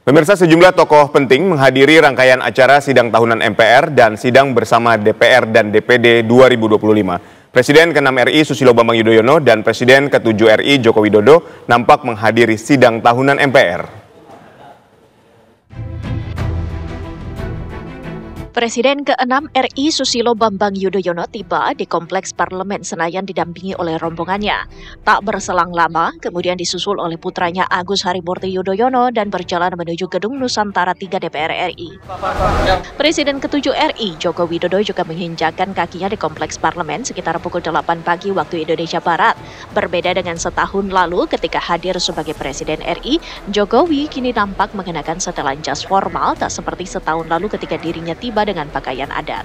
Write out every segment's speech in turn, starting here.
Pemirsa, sejumlah tokoh penting menghadiri rangkaian acara sidang tahunan MPR dan sidang bersama DPR dan DPD 2025. Presiden ke-6 RI Susilo Bambang Yudhoyono dan Presiden ke-7 RI Joko Widodo nampak menghadiri sidang tahunan MPR. Presiden ke-6 RI Susilo Bambang Yudhoyono tiba di Kompleks Parlemen Senayan didampingi oleh rombongannya. Tak berselang lama, kemudian disusul oleh putranya Agus Harimurti Yudhoyono dan berjalan menuju Gedung Nusantara 3 DPR RI. Presiden ke-7 RI Joko Widodo juga menginjakkan kakinya di Kompleks Parlemen sekitar pukul 8 pagi waktu Indonesia Barat. Berbeda dengan setahun lalu ketika hadir sebagai Presiden RI, Jokowi kini nampak mengenakan setelan jas formal tak seperti setahun lalu ketika dirinya tiba dengan pakaian adat.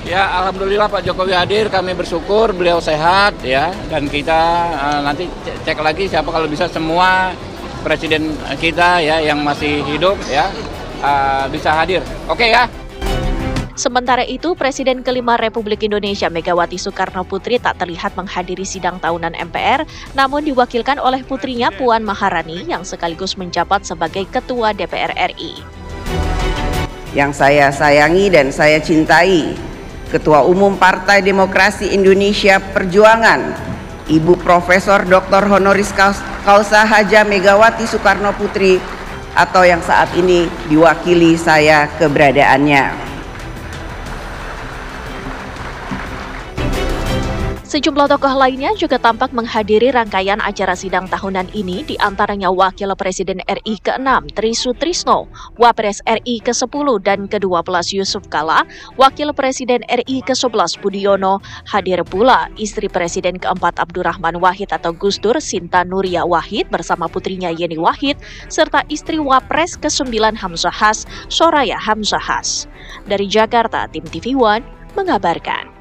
Ya, alhamdulillah Pak Jokowi hadir, kami bersyukur beliau sehat ya, dan kita nanti cek lagi siapa kalau bisa semua presiden kita ya yang masih hidup ya bisa hadir. Oke ya. Sementara itu, Presiden ke-5 Republik Indonesia Megawati Soekarno Putri tak terlihat menghadiri sidang tahunan MPR, namun diwakilkan oleh putrinya Puan Maharani yang sekaligus menjabat sebagai Ketua DPR RI. Yang saya sayangi dan saya cintai, Ketua Umum Partai Demokrasi Indonesia Perjuangan, Ibu Profesor Dr. Honoris Causa Haja Megawati Soekarno Putri, atau yang saat ini diwakili saya keberadaannya. Sejumlah tokoh lainnya juga tampak menghadiri rangkaian acara sidang tahunan ini, di antaranya Wakil Presiden RI ke-6 Tri Sutrisno, Wapres RI ke-10 dan ke-12 Yusuf Kala, Wakil Presiden RI ke-11 Budiono, hadir pula istri Presiden ke-4 Abdurrahman Wahid atau Gus Dur Sinta Nuria Wahid bersama putrinya Yeni Wahid, serta istri Wapres ke-9 Hamzahas, Soraya Hamzahas. Dari Jakarta, Tim TV One mengabarkan.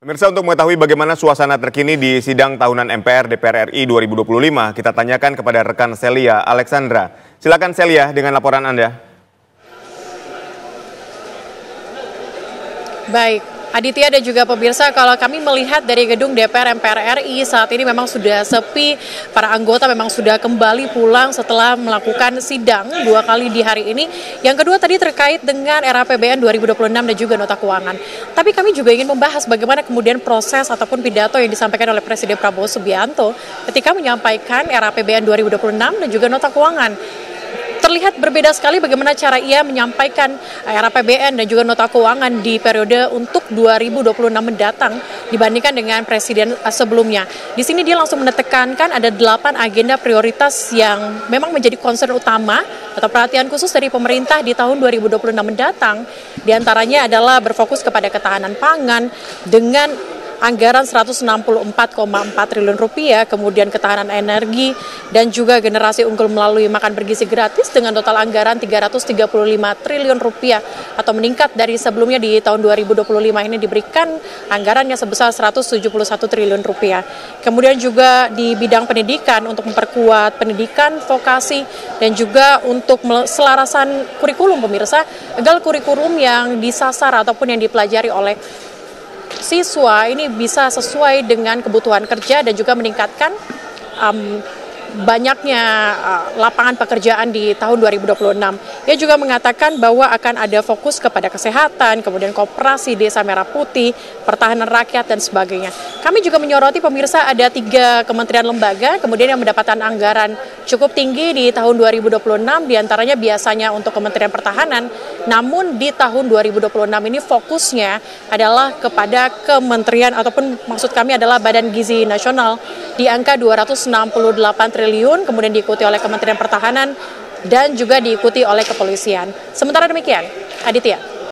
Pemirsa, untuk mengetahui bagaimana suasana terkini di sidang tahunan MPR DPR RI 2025, kita tanyakan kepada rekan Celia Alexandra. Silakan Celia dengan laporan Anda. Baik, Aditya dan juga pemirsa, kalau kami melihat dari gedung DPR MPR RI saat ini memang sudah sepi, para anggota memang sudah kembali pulang setelah melakukan sidang 2 kali di hari ini. Yang kedua tadi terkait dengan RAPBN 2026 dan juga nota keuangan. Tapi kami juga ingin membahas bagaimana kemudian proses ataupun pidato yang disampaikan oleh Presiden Prabowo Subianto ketika menyampaikan RAPBN 2026 dan juga nota keuangan. Terlihat berbeda sekali bagaimana cara ia menyampaikan RAPBN dan juga nota keuangan di periode untuk 2026 mendatang dibandingkan dengan presiden sebelumnya. Di sini dia langsung menekankan ada 8 agenda prioritas yang memang menjadi concern utama atau perhatian khusus dari pemerintah di tahun 2026 mendatang. Di antaranya adalah berfokus kepada ketahanan pangan dengan anggaran 164,4 triliun rupiah, kemudian ketahanan energi dan juga generasi unggul melalui makan bergizi gratis dengan total anggaran 335 triliun rupiah atau meningkat dari sebelumnya. Di tahun 2025 ini diberikan anggarannya sebesar 171 triliun rupiah. Kemudian juga di bidang pendidikan untuk memperkuat pendidikan vokasi dan juga untuk selarasan kurikulum, pemirsa, agar kurikulum yang disasar ataupun yang dipelajari oleh siswa ini bisa sesuai dengan kebutuhan kerja dan juga meningkatkan banyaknya lapangan pekerjaan di tahun 2026. Ia juga mengatakan bahwa akan ada fokus kepada kesehatan, kemudian koperasi Desa Merah Putih, pertahanan rakyat, dan sebagainya. Kami juga menyoroti, pemirsa, ada 3 kementerian lembaga kemudian yang mendapatkan anggaran cukup tinggi di tahun 2026, diantaranya biasanya untuk Kementerian Pertahanan, namun di tahun 2026 ini fokusnya adalah kepada kementerian ataupun maksud kami adalah Badan Gizi Nasional di angka 268 triliun, kemudian diikuti oleh Kementerian Pertahanan dan juga diikuti oleh Kepolisian. Sementara demikian, Aditya.